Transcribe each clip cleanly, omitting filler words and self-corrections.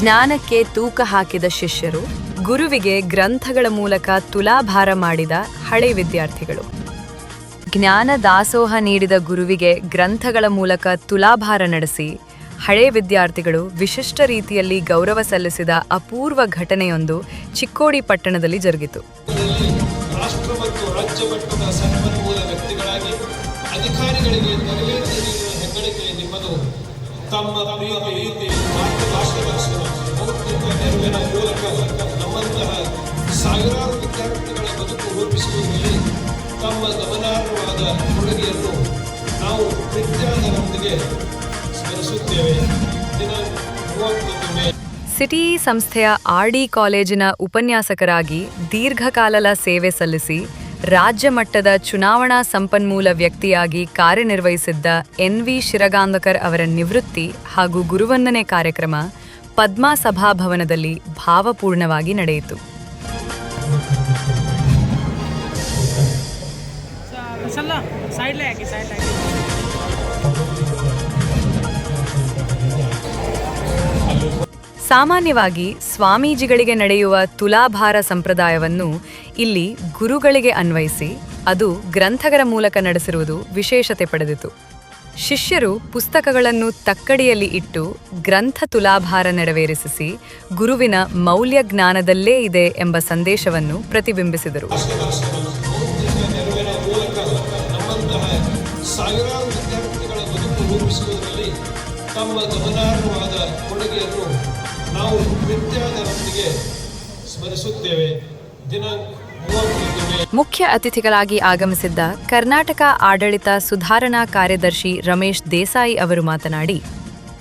ಜ್ಞಾನಕ್ಕೆ ತೂಕ ಹಾಕಿದ ಶಿಷ್ಯರು, ಗುರುವಿಗೆ ಗ್ರಂಥಗಳ ಮೂಲಕ ತುಲಾಭಾರ ಮಾಡಿದ ಹಳೆ ವಿದ್ಯಾರ್ಥಿಗಳು. ಜ್ಞಾನ ದಾಸೋಹ ನೀಡಿದ ಗುರುವಿಗೆ ಗ್ರಂಥಗಳ ಮೂಲಕ ತುಲಾಭಾರ ನಡೆಸಿ ಹಳೆ ವಿದ್ಯಾರ್ಥಿಗಳು ವಿಶಿಷ್ಟ ರೀತಿಯಲ್ಲಿ ಗೌರವ ಸಲ್ಲಿಸಿದ ಅಪೂರ್ವ ಘಟನೆಯೊಂದು ಚಿಕ್ಕೋಡಿ ಪಟ್ಟಣದಲ್ಲಿ ಜರುಗಿತು. ರಾಷ್ಟ್ರ ಮತ್ತು ರಾಜ್ಯ ಮಟ್ಟದ ಸಂಪನ್ಮೂಲ ವ್ಯಕ್ತಿಗಳಾಗಿ ಅಧಿಕಾರಿಗಳಿಗೆ ತರಬೇತಿ ನೀಡಿದ ಹೆಗ್ಗಳಿಕೆ ನಿಮ್ಮದು. ತಮ್ಮ ಪ್ರೀತಿ ಮಾತೃಭಾಷೆ ಭೌತಿಕ ನೆರವಿನ ಮೂಲಕ ನಮ್ಮಂತಹ ಸಾವಿರಾರು ವಿದ್ಯಾರ್ಥಿಗಳ ಬದುಕು ರೂಪಿಸುವುದರಲ್ಲಿ ತಮ್ಮ ಗಮನಾರ್ಹವಾದ ಕೊಡುಗೆಯನ್ನು ನಾವು ವಿದ್ಯಾರ್ಥಿಗಳೊಂದಿಗೆ ಸ್ಮರಿಸುತ್ತೇವೆ. ದಿನಾಂಕ 31 ಮೇ. ಸಿಟಿ ಸಂಸ್ಥೆಯ ಆರ್ಡಿ ಕಾಲೇಜಿನ ಉಪನ್ಯಾಸಕರಾಗಿ ದೀರ್ಘಕಾಲದ ಸೇವೆ ಸಲ್ಲಿಸಿ ರಾಜ್ಯ ಮಟ್ಟದ ಚುನಾವಣಾ ಸಂಪನ್ಮೂಲ ವ್ಯಕ್ತಿಯಾಗಿ ಕಾರ್ಯನಿರ್ವಹಿಸಿದ್ದ ಎನ್.ವಿ. ಶಿರಗಾಂವಕರ್ ಅವರ ನಿವೃತ್ತಿ ಹಾಗೂ ಗುರುವಂದನೆ ಕಾರ್ಯಕ್ರಮ ಪದ್ಮಾ ಸಭಾಭವನದಲ್ಲಿ ಭಾವಪೂರ್ಣವಾಗಿ ನಡೆಯಿತು. ಸಾಮಾನ್ಯವಾಗಿ ಸ್ವಾಮೀಜಿಗಳಿಗೆ ನಡೆಯುವ ತುಲಾಭಾರ ಸಂಪ್ರದಾಯವನ್ನು ಇಲ್ಲಿ ಗುರುಗಳಿಗೆ ಅನ್ವಯಿಸಿ ಅದು ಗ್ರಂಥಗಳ ಮೂಲಕ ನಡೆಸಿರುವುದು ವಿಶೇಷತೆ ಪಡೆದಿತು. ಶಿಷ್ಯರು ಪುಸ್ತಕಗಳನ್ನು ತಕ್ಕಡಿಯಲ್ಲಿ ಇಟ್ಟು ಗ್ರಂಥ ತುಲಾಭಾರ ನೆರವೇರಿಸಿ ಗುರುವಿನ ಮೌಲ್ಯ ಜ್ಞಾನದಲ್ಲೇ ಇದೆ ಎಂಬ ಸಂದೇಶವನ್ನು ಪ್ರತಿಬಿಂಬಿಸಿದರು. ಸಾವಿರಾರು ವಿದ್ಯಾರ್ಥಿಗಳ ಬದುಕು ರೂಪಿಸುವುದರಲ್ಲಿ ತಮ್ಮ ಗಮನಾರ್ಹವಾದ ಕೊಡುಗೆಯನ್ನು ನಾವು ವಿದ್ಯಾರ್ಥಿಗಳೊಂದಿಗೆ ಸ್ಮರಿಸುತ್ತೇವೆ. ದಿನಾಂಕ 31 ಮೇ. ಮುಖ್ಯ ಅತಿಥಿಗಳಾಗಿ ಆಗಮಿಸಿದ್ದ ಕರ್ನಾಟಕ ಆಡಳಿತ ಸುಧಾರಣಾ ಕಾರ್ಯದರ್ಶಿ ರಮೇಶ್ ದೇಸಾಯಿ ಅವರು ಮಾತನಾಡಿ,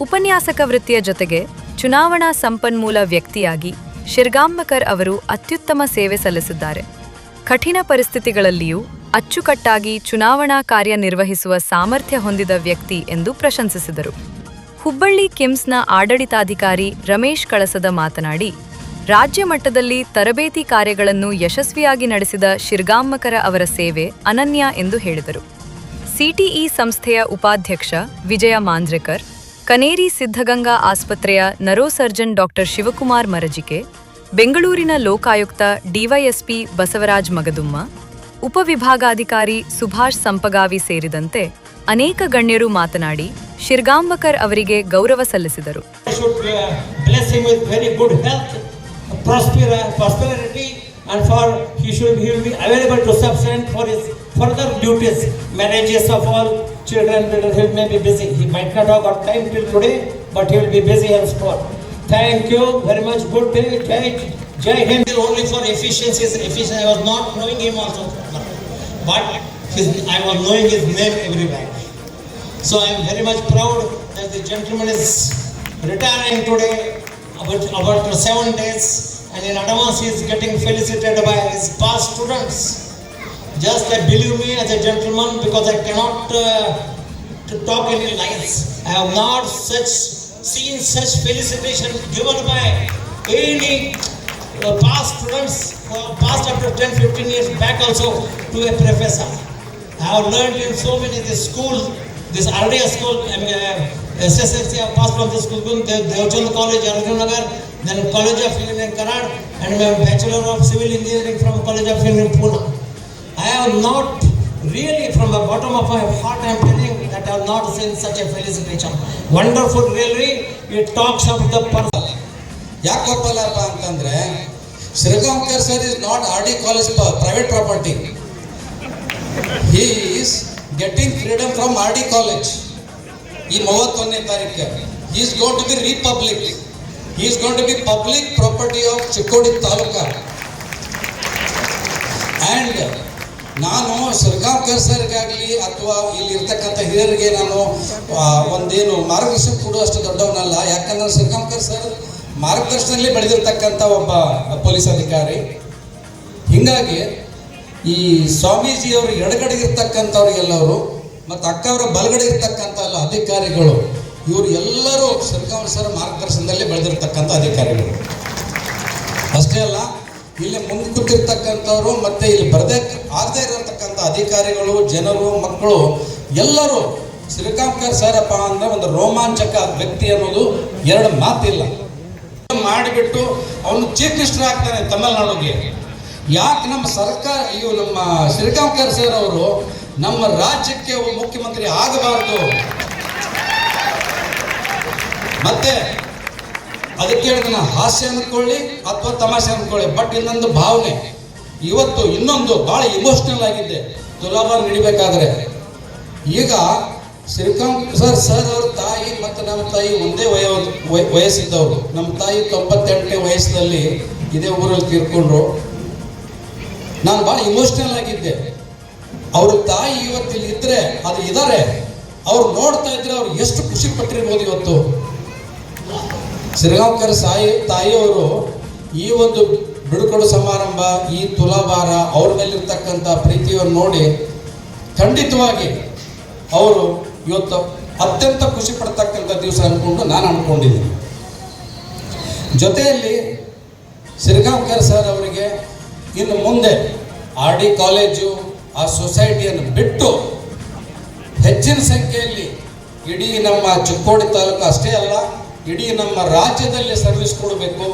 ಉಪನ್ಯಾಸಕ ವೃತ್ತಿಯ ಜೊತೆಗೆ ಚುನಾವಣಾ ಸಂಪನ್ಮೂಲ ವ್ಯಕ್ತಿಯಾಗಿ ಶಿರಗಾಂವಕರ್ ಅವರು ಅತ್ಯುತ್ತಮ ಸೇವೆ ಸಲ್ಲಿಸಿದ್ದಾರೆ. ಕಠಿಣ ಪರಿಸ್ಥಿತಿಗಳಲ್ಲಿಯೂ ಅಚ್ಚುಕಟ್ಟಾಗಿ ಚುನಾವಣಾ ಕಾರ್ಯ ನಿರ್ವಹಿಸುವ ಸಾಮರ್ಥ್ಯ ಹೊಂದಿದ ವ್ಯಕ್ತಿ ಎಂದು ಪ್ರಶಂಸಿಸಿದರು. ಹುಬ್ಬಳ್ಳಿ ಕಿಮ್ಸ್ನ ಆಡಳಿತಾಧಿಕಾರಿ ರಮೇಶ್ ಕಳಸದ ಮಾತನಾಡಿ, ರಾಜ್ಯ ಮಟ್ಟದಲ್ಲಿ ತರಬೇತಿ ಕಾರ್ಯಗಳನ್ನು ಯಶಸ್ವಿಯಾಗಿ ನಡೆಸಿದ ಶಿರಗಾಂವಕರ ಅವರ ಸೇವೆ ಅನನ್ಯ ಎಂದು ಹೇಳಿದರು. ಸಿಟಿಇ ಸಂಸ್ಥೆಯ ಉಪಾಧ್ಯಕ್ಷ ವಿಜಯ ಮಾಂಜ್ರೇಕರ್, ಕನೇರಿ ಸಿದ್ಧಗಂಗಾ ಆಸ್ಪತ್ರೆಯ ನರೋಸರ್ಜನ್ ಡಾಕ್ಟರ್ ಶಿವಕುಮಾರ್ ಮರಜಿಕೆ, ಬೆಂಗಳೂರಿನ ಲೋಕಾಯುಕ್ತ ಡಿವೈಎಸ್ಪಿ ಬಸವರಾಜ್ ಮಗದುಮ್ಮ, ಉಪವಿಭಾಗಾಧಿಕಾರಿ ಸುಭಾಷ್ ಸಂಪಗಾವಿ ಸೇರಿದಂತೆ ಅನೇಕ ಗಣ್ಯರು ಮಾತನಾಡಿ ಶಿರಗಾಂವಕರ್ ಅವರಿಗೆ ಗೌರವ ಸಲ್ಲಿಸಿದರು. Prosperity and for he will be available to subsist for his further duties, marriages of all children. He may be busy. He might not have got time till today, but he will be busy henceforth. Thank you very much. Good day. Jai Hind. Only for efficiency. I was not knowing him also, but I was knowing his name everywhere. So I am very much proud that the gentleman is retiring today about 7 days, and in advance he is getting felicitated by his past students. Just believe me as a gentleman, because I cannot to talk any lies. I have not seen such felicitation given by any past students who have passed after 10-15 years back also to a professor. I have learned in so many this school, this RDS school, SSLC I have passed from this school, Devchand College, Arjunagar, then College of Engineering Karad, and my Bachelor of Civil Engineering from College of Engineering Pune. I have not really, from the bottom of my heart, I am telling that I have not seen such a felicitation. Wonderful, really. It talks of the person. ಯಾಕೆ ಗೊತ್ತಲ್ಲಪ್ಪ ಅಂತಂದ್ರೆ Shirgaonkar sir is not RD college private property. He is getting freedom from RD college. ಈ 31ನೇ ತಾರೀಕು he is going to be republic. He is going to be public property of Chikkodi taluka. And ನಾನು ಶಿರಗಾಂವಕರ್ ಸರ್ಗಾಗಲಿ ಅಥವಾ ಇಲ್ಲಿ ಇರ್ತಕ್ಕಂಥ ಹಿರಿಯರಿಗೆ ನಾನು ಒಂದೇನು ಮಾರ್ಗದರ್ಶನ ಕೊಡುವಷ್ಟು ದೊಡ್ಡವನಲ್ಲ. ಯಾಕಂದ್ರೆ ಶಿರಗಾಂವಕರ್ ಸರ್ ಮಾರ್ಗದರ್ಶನದಲ್ಲಿ ಬೆಳೆದಿರ್ತಕ್ಕಂಥ ಒಬ್ಬ ಪೊಲೀಸ್ ಅಧಿಕಾರಿ. ಹೀಗಾಗಿ ಈ ಸ್ವಾಮೀಜಿಯವರು ಎಡಗಡೆ ಇರ್ತಕ್ಕಂಥವ್ರಿಗೆಲ್ಲವರು ಮತ್ತು ಅಕ್ಕವರ ಬಲಗಡೆ ಇರ್ತಕ್ಕಂಥ ಎಲ್ಲ ಅಧಿಕಾರಿಗಳು, ಇವರು ಎಲ್ಲರೂ ಶಿರಗಾಂವಕರ್ ಸರ್ ಮಾರ್ಗದರ್ಶನದಲ್ಲಿ ಬೆಳೆದಿರ್ತಕ್ಕಂಥ ಅಧಿಕಾರಿಗಳು. ಅಷ್ಟೇ ಅಲ್ಲ, ಇಲ್ಲಿ ಮುಂದೆ ಕೂತಿರ್ತಕ್ಕಂಥವ್ರು ಮತ್ತು ಇಲ್ಲಿ ಆಗದೇ ಇರತಕ್ಕಂಥ ಅಧಿಕಾರಿಗಳು, ಜನರು, ಮಕ್ಕಳು ಎಲ್ಲರೂ ಶಿರಗಾಂವಕರ್ ಸರಪ್ಪ ಅಂದರೆ ಒಂದು ರೋಮಾಂಚಕ ವ್ಯಕ್ತಿ ಅನ್ನೋದು ಎರಡು ಮಾತಿಲ್ಲ. ಮಾಡಿಬಿಟ್ಟು ಅವನು ಚೀಫ್ ಮಿನಿಸ್ಟರ್ ಆಗ್ತಾನೆ ತಮಿಳುನಾಡಿಗೆ. ಯಾಕೆ ನಮ್ಮ ಸರ್ಕಾರ ನಮ್ಮ ಶ್ರೀರಾಮಕರ್ ಸರ್ ಅವರು ನಮ್ಮ ರಾಜ್ಯಕ್ಕೆ ಮುಖ್ಯಮಂತ್ರಿ ಆಗಬಾರ್ದು? ಮತ್ತೆ ಅದಕ್ಕೆ ಹೇಳಿದ ಹಾಸ್ಯ ಅಂದ್ಕೊಳ್ಳಿ ಅಥವಾ ತಮಾಷೆ ಅಂದ್ಕೊಳ್ಳಿ, ಬಟ್ ಇನ್ನೊಂದು ಭಾವನೆ, ಇವತ್ತು ಇನ್ನೊಂದು ಭಾಳ ಇಮೋಷ್ನಲ್ ಆಗಿದ್ದೆ ತುಲಾಭಾರ ನಡಿಬೇಕಾದ್ರೆ. ಈಗ ಶ್ರೀರಾಮಕರ್ ಸರ್ ಅವ್ರ ತಾಯಿ ಮತ್ತು ನಮ್ಮ ತಾಯಿ ಒಂದೇ ವಯಸ್ಸಿದ್ದವರು. ನಮ್ಮ ತಾಯಿ 98ನೇ ವಯಸ್ಸಿನಲ್ಲಿ ಇದೇ ಊರಲ್ಲಿ ತೀರ್ಕೊಂಡ್ರು. ನಾನು ಭಾಳ ಇಮೋಷ್ನಲ್ ಆಗಿದ್ದೆ. ಅವ್ರ ತಾಯಿ ಇವತ್ತಿಲ್ಲಿ ಇದ್ರೆ ಅದು ಇದ್ದಾರೆ, ಅವ್ರು ನೋಡ್ತಾ ಇದ್ರೆ ಅವ್ರು ಎಷ್ಟು ಖುಷಿ ಪಟ್ಟಿರ್ಬೋದು. ಇವತ್ತು ಶ್ರೀರಾಮಕರ್ ತಾಯಿಯವರು ಈ ಒಂದು ಬಿಡುಗಡೆ ಸಮಾರಂಭ, ಈ ತುಲಾಭಾರ, ಅವ್ರ ಮೇಲಿರ್ತಕ್ಕಂಥ ಪ್ರೀತಿಯನ್ನು ನೋಡಿ ಖಂಡಿತವಾಗಿ ಅವರು ಇವತ್ತು ಅತ್ಯಂತ ಖುಷಿ ಪಡ್ತಕ್ಕಂಥ ದಿವಸ ಅಂದ್ಕೊಂಡು ನಾನು ಅಂದ್ಕೊಂಡಿದ್ದೀನಿ. ಜೊತೆಯಲ್ಲಿ ಶ್ರೀರಾಮಕರ್ ಸರ್ ಅವರಿಗೆ ಇನ್ನು ಮುಂದೆ RD ಕಾಲೇಜು ಆ ಸೊಸೈಟಿಯನ್ನು ಬಿಟ್ಟು ಹೆಚ್ಚಿನ ಸಂಖ್ಯೆಯಲ್ಲಿ ಇಡೀ ನಮ್ಮ ಚಿಕ್ಕೋಡಿ ತಾಲೂಕು ಅಷ್ಟೇ ಅಲ್ಲ, ಇಡೀ ನಮ್ಮ ರಾಜ್ಯದಲ್ಲಿ ಸರ್ವಿಸ್ ಕೊಡಬೇಕು.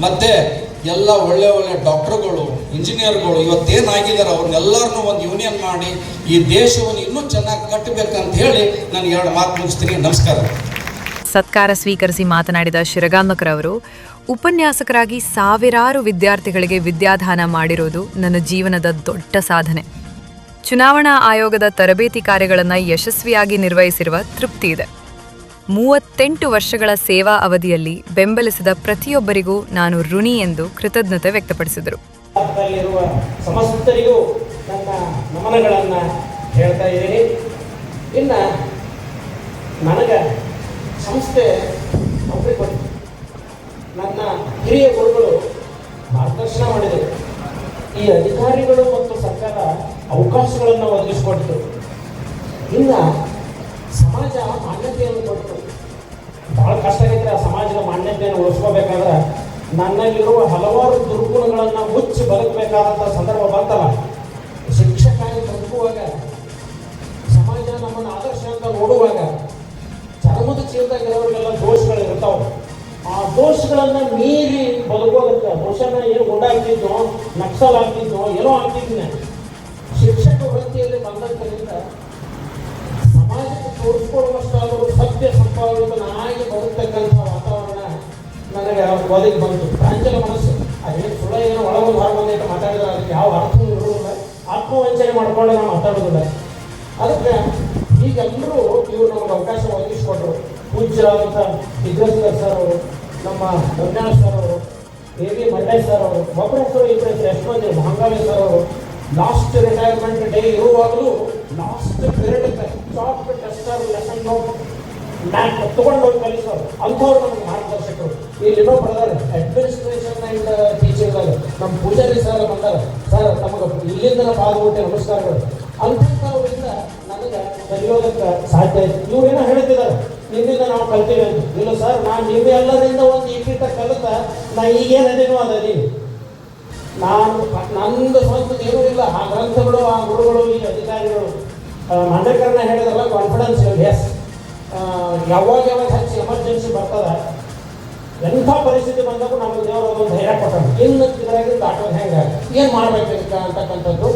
ಮತ್ತು ಎಲ್ಲ ಒಳ್ಳೆ ಒಳ್ಳೆ ಡಾಕ್ಟರ್ಗಳು, ಇಂಜಿನಿಯರ್ಗಳು ಇವತ್ತೇನಾಗಿದ್ದಾರೆ ಅವ್ರನ್ನೆಲ್ಲರನ್ನೂ ಒಂದು ಯೂನಿಯನ್ ಮಾಡಿ ಈ ದೇಶವನ್ನು ಇನ್ನೂ ಚೆನ್ನಾಗಿ ಕಟ್ಟಬೇಕಂತ ಹೇಳಿ ನಾನು 2 ಮಾತು ಮುಗಿಸ್ತೀನಿ. ನಮಸ್ಕಾರ. ಸತ್ಕಾರ ಸ್ವೀಕರಿಸಿ ಮಾತನಾಡಿದ ಶಿರಗಾಮಕರ್ ಅವರು, ಉಪನ್ಯಾಸಕರಾಗಿ ಸಾವಿರಾರು ವಿದ್ಯಾರ್ಥಿಗಳಿಗೆ ವಿದ್ಯಾದಾನ ಮಾಡಿರೋದು ನನ್ನ ಜೀವನದ ದೊಡ್ಡ ಸಾಧನೆ. ಚುನಾವಣಾ ಆಯೋಗದ ತರಬೇತಿ ಕಾರ್ಯಗಳನ್ನು ಯಶಸ್ವಿಯಾಗಿ ನಿರ್ವಹಿಸಿರುವ ತೃಪ್ತಿ ಇದೆ. 38 ವರ್ಷಗಳ ಸೇವಾ ಅವಧಿಯಲ್ಲಿ ಬೆಂಬಲಿಸಿದ ಪ್ರತಿಯೊಬ್ಬರಿಗೂ ನಾನು ಋಣಿ ಎಂದು ಕೃತಜ್ಞತೆ ವ್ಯಕ್ತಪಡಿಸಿದರು. ಸಮಸ್ತರಿಗೂ ನನ್ನ ನಮನಗಳನ್ನು ಹೇಳ್ತಾ ಇದ್ದೀನಿ. ಇನ್ನು ನನಗೆ ಸಂಸ್ಥೆ ನನ್ನ ಹಿರಿಯ ಗುರುಗಳು ಮಾರ್ಗದರ್ಶನ ಮಾಡಿದರು. ಈ ಅಧಿಕಾರಿಗಳು ಮತ್ತು ಸರ್ಕಾರ ಅವಕಾಶಗಳನ್ನು ಒದಗಿಸಿಕೊಟ್ಟರು. ಇನ್ನು ಸಮಾಜ ಮಾನ್ಯತೆಯನ್ನು ಕೊಟ್ಟರು. ಭಾಳ ಕಷ್ಟ ಆಗೈತೆ ಆ ಸಮಾಜದ ಮಾನ್ಯತೆಯನ್ನು ಉಳಿಸ್ಕೋಬೇಕಾದ್ರೆ ನನ್ನಲ್ಲಿರುವ ಹಲವಾರು ದುರ್ಗುಣಗಳನ್ನು ಮುಚ್ಚಿ ಬದುಕಬೇಕಾದಂಥ ಸಂದರ್ಭ ಬಂತಲ್ಲ. ಶಿಕ್ಷಕಾಗಿ ಬದುಕುವಾಗ, ಸಮಾಜ ನಮ್ಮನ್ನು ಆದರ್ಶ ಅಂತ ನೋಡುವಾಗ, ಚರ್ಮದ ಚೀಲದಾಗಿರೋರಿಗೆಲ್ಲ ದೋಷಗಳು ಇರ್ತಾವೆ. ಆ ದೋಷಗಳನ್ನು ಮೀರಿ ಬದುಕೋದಕ್ಕೆ ಬಹುಶಃ ಏನು ಗುಂಡಾಗ್ತಿದ್ನೋ, ನಕ್ಸಲ್ ಆಗ್ತಿದ್ನೋ, ಏನೋ ಆಗ್ತಿದ್ನ ಶಿಕ್ಷಕ ವೃತ್ತಿಯಲ್ಲಿ ಬಂದಂಥದ್ರಿಂದ ಸಮಾಜಕ್ಕೆ ತೋರಿಸ್ಕೊಡುವಷ್ಟಾದರೂ ಸತ್ಯ ಸಂಪಾದಿತನಾಗಿ ಬದುಕ್ತಕ್ಕಂಥ ವಾತಾವರಣ ನನಗೆ ಒದಗಿ ಬಂತು. ಪ್ರಾಂಜಲ ಮನಸ್ಸು ಅದೇನು ಸುಳ್ಳ ಏನೋ ಒಳಗೊಂದು ಹೊರಗೊಂದು ಮಾತಾಡಿದ್ರೆ ಅದಕ್ಕೆ ಯಾವ ಅರ್ಥ ಇರುವುದಿಲ್ಲ. ಆತ್ಮವಂಚನೆ ಮಾಡಿಕೊಂಡು ನಾವು ಮಾತಾಡೋದಿಲ್ಲ. ಅದಕ್ಕೆ ಈಗೆಲ್ಲರೂ ಇವರು ನಮಗೆ ಅವಕಾಶ ಒದಗಿಸಿಕೊಟ್ರು. ಪೂಜ್ಯರಾದಂಥ ಸಿದ್ದೇಶ್ವರ್ ಸರ್ ಅವರು, ನಮ್ಮ ರಮ್ಯಾಣ ಸರ್ ಅವರು, A.V. ಮಂಡ್ಯ ಸರ್ ಅವರು, ಒಬ್ಬರ ಹೆಸರು ಇಬ್ಬರ ಹೆಸರು ಎಷ್ಟು ಮಂದಿ, ಮಹಂಗಾಳಿ ಸರ್ ಅವರು ಲಾಸ್ಟ್ ರಿಟೈರ್ಮೆಂಟ್ ಡೇ ಇರುವಾಗಲೂ last period chapter lesson math ತೊಗೊಂಡೋಗಿ ಕಲಿಸೋರು. ಅಂಥವ್ರು ನಮಗೆ ಮಾರ್ಗದರ್ಶಕರು. ಇಲ್ಲಿನೋ ಬರ್ದಾರೆ ಅಡ್ಮಿನಿಸ್ಟ್ರೇಷನ್ ಆ್ಯಂಡ್ ಟೀಚಿಂಗ್ದಾಗ ನಮ್ಮ ಪೂಜಾರಿ ಸರ್ ಬಂದಾರೆ. ಸರ್ ನಮಗೆ ಇಲ್ಲಿಂದ ಪಾಲ್ಗೊಟ್ಟೆ ನಮಸ್ಕಾರಗಳು. ಅಂಥವ್ರಿಂದ ನನಗೆ ಕಲಿಯೋದಕ್ಕೆ ಸಾಧ್ಯ ಆಯಿತು. ಇವ್ರೇನೋ ಹೇಳ್ತಿದ್ದಾರೆ ನಿಮ್ಮಿಂದ ನಾವು ಕಲ್ತೀವಿ ಅಂತ. ಇಲ್ಲ ಸರ್, ನಾನು ನಿಮ್ಮೆಲ್ಲರಿಂದ ಒಂದು ಈಟೀಟ ಕಲಿತ ನಾ ಈಗೇನದೇನೋ ಅದೀನಿ. ನಾನು ನಂದು ಸ್ವಂತ ಏನೂ ಇಲ್ಲ. ಆ ಗ್ರಂಥಗಳು, ಆ ಗುರುಗಳು, ಈ ಅಧಿಕಾರಿಗಳು ಮಂಡಕರನ್ನ ಹೇಳಿದ್ರಲ್ಲ ಕಾನ್ಫಿಡೆನ್ಸ್. ಎಸ್, ಯಾವಾಗ ಹೆಚ್ಚು ಎಮರ್ಜೆನ್ಸಿ ಬರ್ತದೆ, ಎಂಥ ಪರಿಸ್ಥಿತಿ ಬಂದಾಗ ನಮಗೆ ದೇವರು ಅದೊಂದು ಧೈರ್ಯ ಕೊಟ್ಟರು. ಇನ್ನು ಇದರಾಗಿ ದಾಟೋದು ಹೆಂಗೆ, ಏನು ಮಾಡಬೇಕು ಅಂತಕ್ಕಂಥದ್ದು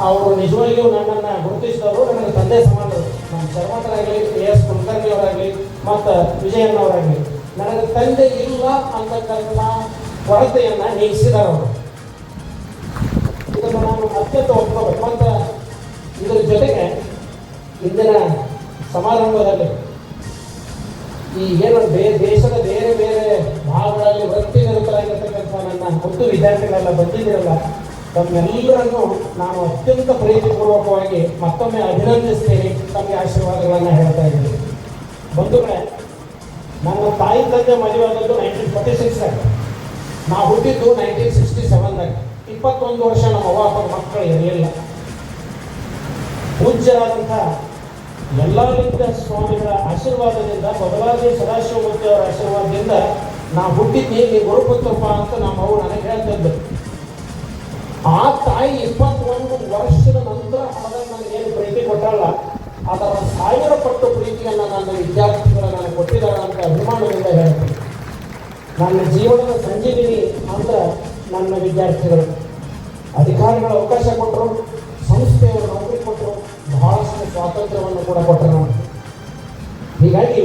ಅವರು ನಿಜವಾಗಿಯೂ ನನ್ನನ್ನು ಗುರುತಿಸಿದವರು. ನನಗೆ ತಂದೆ ಸಮಾನರು. ನಮ್ಮ ಶರ್ಮಕರಾಗಲಿ, A.S. ಕುಲಕರ್ಣಿ ಅವರಾಗಲಿ ಮತ್ತು ವಿಜಯಣ್ಣವರಾಗಲಿ ನನಗೆ ತಂದೆ ಇಲ್ಲ ಅಂತಕ್ಕಂಥ ಕೊರತೆಯನ್ನು ನೀಗಿಸಿದ್ದಾರೆ ಅವರು. ಇದನ್ನು ನಾನು ಅತ್ಯಂತ ಒಪ್ಕೋಬೇಕು. ಮತ್ತು ಇದರ ಜೊತೆಗೆ ಇಂದಿನ ಸಮಾರಂಭದಲ್ಲಿ ಈ ಏನು ದೇಶದ ಬೇರೆ ಬೇರೆ ಭಾಗಗಳಲ್ಲಿ ವೃತ್ತಿ ನಿರತರಾಗಿರ್ತಕ್ಕಂಥ ನನ್ನ ಮುದ್ದು ವಿದ್ಯಾರ್ಥಿಗಳೆಲ್ಲ ಬಂದಿದ್ದೀರಲ್ಲ, ತಮ್ಮೆಲ್ಲರನ್ನು ನಾನು ಅತ್ಯಂತ ಪ್ರೀತಿಪೂರ್ವಕವಾಗಿ ಮತ್ತೊಮ್ಮೆ ಅಭಿನಂದಿಸ್ತೇನೆ. ತಮಗೆ ಆಶೀರ್ವಾದಗಳನ್ನು ಹೇಳ್ತಾ ಇದ್ದೀನಿ. ಬಂಧುಗಳೇ, ನನ್ನ ತಾಯಿ ತಂದೆ ಮದುವೆ ಆದದ್ದು 1946ದಾಗ. ನಾವು ಹುಟ್ಟಿದ್ದು 1967ದಾಗ. 21 ವರ್ಷ ನಮ್ಮ ಅವ್ವ ಅಪ್ಪನ ಮಕ್ಕಳು ಇರಲಿಲ್ಲ. ಪೂಜ್ಯರಾದಂಥ ಯಲ್ಲಾಲಿಂಗ ಸ್ವಾಮಿಗಳ ಆಶೀರ್ವಾದದಿಂದ, ಬದಲಾಗಿ ಸದಾಶಿವಮೂರ್ತಿ ಅವರ ಆಶೀರ್ವಾದದಿಂದ ನಾವು ಹುಟ್ಟಿದ್ದೆ ಈ ಗುರುಪುತ್ರಪ್ಪ ಅಂತ ನಮ್ಮ ಅವ್ರು ನನಗೆ ಹೇಳ್ತಿದ್ದು. ಆ ತಾಯಿ 21 ವರ್ಷದ ನಂತರ ಆದಾಗ ನನಗೆ ಏನು ಪ್ರೀತಿ ಕೊಟ್ಟಲ್ಲ, ಅದರ 1000 ಪಟ್ಟು ಪ್ರೀತಿಯನ್ನು ನನ್ನ ವಿದ್ಯಾರ್ಥಿಗಳು ನನಗೆ ಕೊಟ್ಟಿದ್ದಾರೆ ಅಂತ ಅಭಿಮಾನದಿಂದ ಹೇಳ್ತೀನಿ. ನನ್ನ ಜೀವನದ ಸಂಜೀವಿನಿ ಅಂದ್ರೆ ನನ್ನ ವಿದ್ಯಾರ್ಥಿಗಳು. ಅಧಿಕಾರಿಗಳ ಅವಕಾಶ ಕೊಟ್ಟರು, ಸಂಸ್ಥೆಯವರು ನೌಕರಿ ಕೊಟ್ಟರು, ಬಹಳಷ್ಟು ಸ್ವಾತಂತ್ರ್ಯವನ್ನು ಕೂಡ ಕೊಟ್ಟರು ನಾವು. ಹೀಗಾಗಿ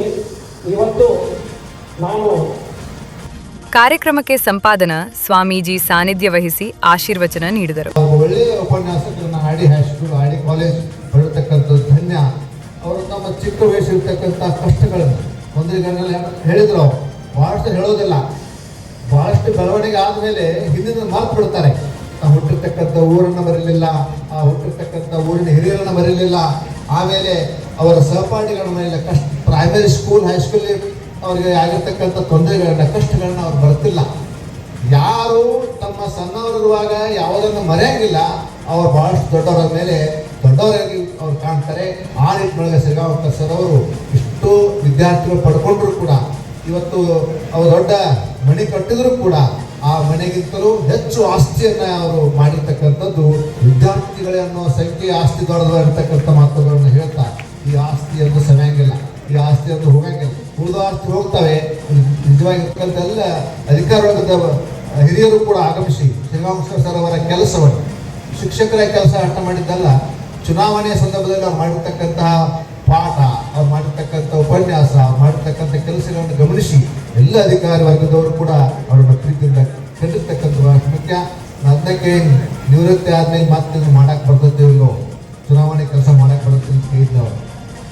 ಇವತ್ತು ನಾನು ಕಾರ್ಯಕ್ರಮಕ್ಕೆ ಸಂಪಾದನಾ ಸ್ವಾಮೀಜಿ ಸಾನ್ನಿಧ್ಯ ವಹಿಸಿ ಆಶೀರ್ವಚನ ನೀಡಿದರು. ಒಳ್ಳೆಯ ಉಪನ್ಯಾಸಕರನ್ನ ಆಡಿ ಹೈಸ್ಕೂಲ್ ಆಡಿ ಕಾಲೇಜ್ ಹೊರತಕ್ಕಂಥದ್ದು ಧನ್ಯ. ಅವರು ತಮ್ಮ ಚಿಕ್ಕ ವಯಸ್ಸಿರ್ತಕ್ಕಂಥ ಕಷ್ಟಗಳನ್ನು ತೊಂದರೆಗಳನ್ನೆಲ್ಲ ಹೇಳಿದ್ರು. ಅವರು ಭಾಳಷ್ಟು ಹೇಳೋದಿಲ್ಲ, ಭಾಳಷ್ಟು ಬೆಳವಣಿಗೆ ಆದಮೇಲೆ ಹಿಂದಿನ ಮಾತು ಬಿಡ್ತಾರೆ. ಆ ಹುಟ್ಟಿರ್ತಕ್ಕಂಥ ಊರನ್ನು ಬರಲಿಲ್ಲ, ಆ ಹುಟ್ಟಿರ್ತಕ್ಕಂಥ ಊರಿನ ಹಿರಿಯರನ್ನು ಬರಲಿಲ್ಲ, ಆಮೇಲೆ ಅವರ ಸಹಪಾಠಿಗಳ ಮೇಲೆ ಪ್ರೈಮರಿ ಸ್ಕೂಲ್ ಹೈಸ್ಕೂಲ್ ಅವರಿಗೆ ಆಗಿರ್ತಕ್ಕಂಥ ತೊಂದರೆಗಳನ್ನ ಕಷ್ಟಗಳನ್ನ ಅವ್ರು ಬರ್ತಿಲ್ಲ. ಯಾರು ತಮ್ಮ ಸಣ್ಣವರಿರುವಾಗ ಯಾವುದನ್ನು ಮರೆಯಂಗಿಲ್ಲ, ಅವ್ರು ಭಾಳಷ್ಟು ದೊಡ್ಡವರ ಮೇಲೆ ದೊಡ್ಡವರಾಗಿ ಅವ್ರು ಕಾಣ್ತಾರೆ. ಆ ನಿಟ್ಟಿನೊಳಗೆ ಶ್ರೀರಾಮಕರ್ ಸರ್ ಅವರು ಇಷ್ಟು ವಿದ್ಯಾರ್ಥಿಗಳು ಪಡ್ಕೊಂಡ್ರು ಕೂಡ ಇವತ್ತು ಅವರು ದೊಡ್ಡ ಮನೆ ಕಟ್ಟಿದ್ರು ಕೂಡ ಆ ಮನೆಗಿಂತಲೂ ಹೆಚ್ಚು ಆಸ್ತಿಯನ್ನು ಅವರು ಮಾಡಿರ್ತಕ್ಕಂಥದ್ದು ವಿದ್ಯಾರ್ಥಿಗಳೇ ಅನ್ನೋ ಸಂಖ್ಯೆ ಆಸ್ತಿ ದೊಡ್ಡದಾಗಿರ್ತಕ್ಕಂಥ ಮಾತುಗಳನ್ನು ಹೇಳ್ತಾ ಈ ಆಸ್ತಿಯನ್ನು ಸರಿಯಂಗಿಲ್ಲ, ಈ ಆಸ್ತಿಯನ್ನು ಹೋಗಂಗಿಲ್ಲ, ಉಳಿದ ಆಸ್ತಿ ಹೋಗ್ತವೆ. ನಿಜವಾಗಿರ್ತಕ್ಕಂಥೆಲ್ಲ ಅಧಿಕಾರ ವರ್ಗದ ಹಿರಿಯರು ಕೂಡ ಆಗಮಿಸಿ ಶ್ರೀರಾಮಕೃಷ್ಣ ಸರ್ ಅವರ ಕೆಲಸವನ್ನು ಶಿಕ್ಷಕರ ಕೆಲಸ ಅರ್ಥ ಮಾಡಿದ್ದಲ್ಲ, ಚುನಾವಣೆಯ ಸಂದರ್ಭದಲ್ಲಿ ಅವ್ರು ಮಾಡಿರ್ತಕ್ಕಂತಹ ಪಾಠ, ಅವ್ರು ಮಾಡಿರ್ತಕ್ಕಂಥ ಉಪನ್ಯಾಸ, ಅವ್ರು ಮಾಡಿರ್ತಕ್ಕಂಥ ಕೆಲಸಗಳನ್ನು ಗಮನಿಸಿ ಎಲ್ಲ ಅಧಿಕಾರಿ ವರ್ಗದವರು ಕೂಡ ಅವರನ್ನು ಪ್ರೀತಿಯಿಂದ ಕಂಡಿರ್ತಕ್ಕಂಥ ಮುಖ್ಯ. ಅದಕ್ಕೆ ನಿವೃತ್ತಿ ಆದ್ಮೇಲೆ ಮತ್ತೆ ಮಾಡಕ್ಕೆ ಬರ್ತೈತೆ ಇಲ್ಲೋ, ಚುನಾವಣೆ ಕೆಲಸ ಮಾಡಕ್ಕೆ ಬರುತ್ತೆ ಅಂತ ಕೇಳಿದ್ದವರು.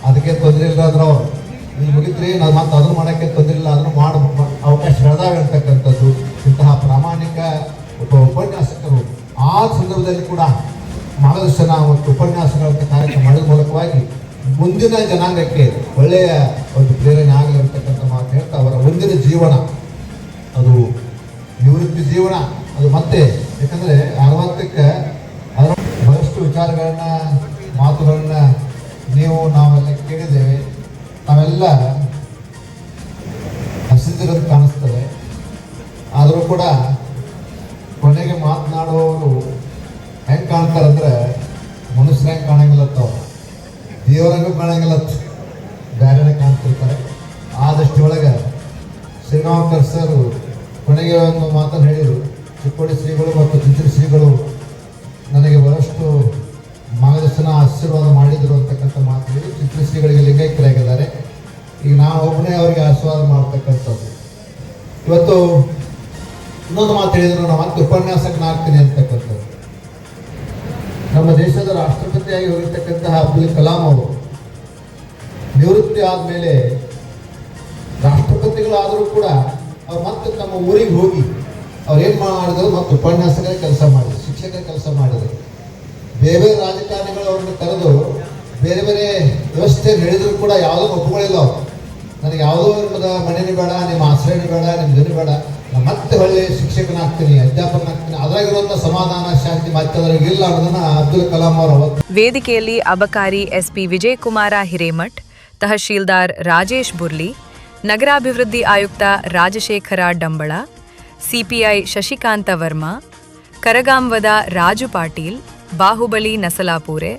ಅದಕ್ಕೆ ತೊಂದರೆ ಇಲ್ಲದ್ರೂ ಅವರು ಇಲ್ಲಿ ಮುಗಿದ್ರಿ ನಾವು ಮತ್ತೆ ಅದನ್ನು ಮಾಡೋಕ್ಕೆ ತೊಂದರೆ ಇಲ್ಲ, ಅದನ್ನು ಮಾಡೋ ಅವಕಾಶ ಬೆಳೆದಾವೆ ಅಂತಕ್ಕಂಥದ್ದು. ಇಂತಹ ಪ್ರಾಮಾಣಿಕ ಉಪನ್ಯಾಸಕರು ಆ ಸಂದರ್ಭದಲ್ಲಿ ಕೂಡ ಮಾರ್ಗದರ್ಶನ ಮತ್ತು ಉಪನ್ಯಾಸಗಳಂಥ ಕಾರ್ಯಕ್ರಮ ಮಾಡೋದ್ರ ಮೂಲಕವಾಗಿ ಮುಂದಿನ ಜನಾಂಗಕ್ಕೆ ಒಳ್ಳೆಯ ಒಂದು ಪ್ರೇರಣೆ ಆಗಲಿ ಅಂತಕ್ಕಂಥ ಮಾತು ಹೇಳ್ತಾ ಅವರ ಮುಂದಿನ ಜೀವನ ಅದು ನಿವೃತ್ತಿ ಜೀವನ ಅದು ಮತ್ತೆ ಯಾಕಂದರೆ 60ಕ್ಕೆ ಅದರ ಬಹಳಷ್ಟು ವಿಚಾರಗಳನ್ನ ಮಾತುಗಳನ್ನ ನಾವೆಲ್ಲ ಕೇಳಿದ್ದೇವೆ. ನಾವೆಲ್ಲ ಹಸಿದಿರೋದು ಕಾಣಿಸ್ತದೆ, ಆದರೂ ಕೂಡ ಕೊನೆಗೆ ಮಾತನಾಡುವವರು ಹೆಂಗೆ ಕಾಣ್ತಾರಂದ್ರೆ ಮನುಷ್ಯರ ಹೆಂಗೆ ಕಾಣಂಗಿಲ್ಲತ್ತವ್ರು, ದೇವರಂಗೂ ಕಾಣಂಗಿಲ್ಲತ್ತು, ಬೇರೆನೇ ಕಾಣ್ತಿರ್ತಾರೆ. ಆದಷ್ಟು ಒಳಗೆ ಶ್ರೀರಾಮಕರ್ ಸರ್ ಕೊನೆಗೆ ಒಂದು ಮಾತನ್ನು ಹೇಳಿದರು. ಚಿಕ್ಕೋಡಿ ಶ್ರೀಗಳು ಮತ್ತು ಚಿತ್ರ ಶ್ರೀಗಳು ನನಗೆ ಬಹಳಷ್ಟು ಮಾರ್ಗದರ್ಶನ ಆಶೀರ್ವಾದ ಮಾಡಿದರು ಅಂತಕ್ಕಂಥ ಮಾತು ಹೇಳಿ ಚಿತ್ರ ಶ್ರೀಗಳಿಗೆ ಲಿಂಗೈಕ್ಯರಾಗಿದ್ದಾರೆ. ಈಗ ನಾವು ಒಬ್ಬನೇ ಅವರಿಗೆ ಆಶೀರ್ವಾದ ಮಾಡ್ತಕ್ಕಂಥದ್ದು. ಇವತ್ತು ಇನ್ನೊಂದು ಮಾತು ಹೇಳಿದರು, ನಾವು ಮತ್ತೆ ಉಪನ್ಯಾಸಕನಾಗ್ತೀನಿ ಅಂತಕ್ಕಂಥದ್ದು. ನಮ್ಮ ದೇಶದ ರಾಷ್ಟ್ರಪತಿಯಾಗಿ ಹೋಗಿರ್ತಕ್ಕಂತಹ ಅಬ್ದುಲ್ ಕಲಾಂ ಅವರು ನಿವೃತ್ತಿ ಆದಮೇಲೆ ರಾಷ್ಟ್ರಪತಿಗಳಾದರೂ ಕೂಡ ಅವ್ರು ಮತ್ತೆ ತಮ್ಮ ಊರಿಗೆ ಹೋಗಿ ಅವ್ರು ಏನು ಮಾಡಿದ್ರು, ಮತ್ತು ಉಪನ್ಯಾಸಕರ ಕೆಲಸ ಮಾಡಿದ್ರು, ಶಿಕ್ಷಕರ ಕೆಲಸ ಮಾಡಿದ್ರು. ಬೇರೆ ಬೇರೆ ರಾಜಕಾರಣಿಗಳು ಅವ್ರನ್ನ ಕರೆದು ಬೇರೆ ಬೇರೆ ವ್ಯವಸ್ಥೆಯನ್ನು ಹೇಳಿದ್ರು ಕೂಡ ಯಾವುದೂ ಒಪ್ಪುಗಳಿಲ್ಲ ಅವರು. ನನಗೆ ಯಾವುದೋ ನಿಮ್ಮದ ಮನೆಯೂ ಬೇಡ, ನಿಮ್ಮ ಆಶ್ರಯನೂ ಬೇಡ, ನಿಮ್ಮ ಜನ ಬೇಡ, ನಾನು ಮತ್ತೆ ಒಳ್ಳೆ ಶಿಕ್ಷಕನಾಗ್ತೀನಿ, ಅಧ್ಯಾಪಕನಾಗ್ತೀನಿ, ಅದರಾಗಿರುವಂಥ ಸಮಾಧಾನ ಶಾಂತಿ ಮತ್ತೆ ಅದ್ರಾಗಿಲ್ಲ ಅನ್ನೋದನ್ನ ಅಬ್ದುಲ್ ಕಲಾಂ ಅವರು ಅವತ್ತು. ವೇದಿಕೆಯಲ್ಲಿ ಅಬಕಾರಿ ಎಸ್ಪಿ ವಿಜಯಕುಮಾರ ಹಿರೇಮಠ್, ತಹಶೀಲ್ದಾರ್ ರಾಜೇಶ್ ಬುರ್ಲಿ, ನಗರಾಭಿವೃದ್ಧಿ ಆಯುಕ್ತ ರಾಜಶೇಖರ ಡಂಬಳ, ಸಿಪಿಐ ಶಶಿಕಾಂತ ವರ್ಮಾ, ಕರಗಾಂವದ ರಾಜು ಪಾಟೀಲ್, ಬಾಹುಬಲಿ ನಸಲಾಪೂರೆ,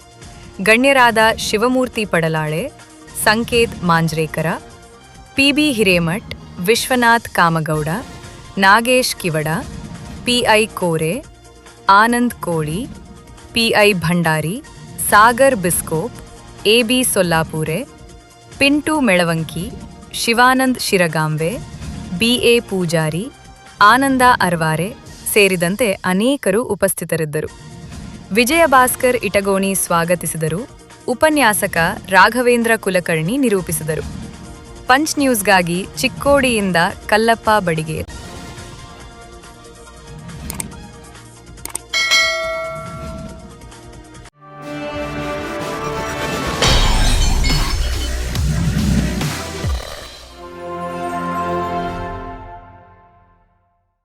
ಗಣ್ಯರಾದ Shivamurthy Padalale, Sanket Manjrekar, PB Hiremath, Vishwanath Kamagouda, Nagesh Kivad, PI Kore, Anand Koli, PI Bhandari, Sagar Biscope, AB Sollapure, Pintu Melavanki, Shivanand Shirgaonve, BA Pujari, Anand Arvare ಸೇರಿದಂತೆ ಅನೇಕರು ಉಪಸ್ಥಿತರಿದ್ದರು. ವಿಜಯ ಭಾಸ್ಕರ್ ಇಟಗೋಣಿ ಸ್ವಾಗತಿಸಿದರು. ಉಪನ್ಯಾಸಕ ರಾಘವೇಂದ್ರ ಕುಲಕರ್ಣಿ ನಿರೂಪಿಸಿದರು. ಪಂಚ್ ನ್ಯೂಸ್ಗಾಗಿ ಚಿಕ್ಕೋಡಿಯಿಂದ ಕಲ್ಲಪ್ಪ ಬಡಿಗೇರ್.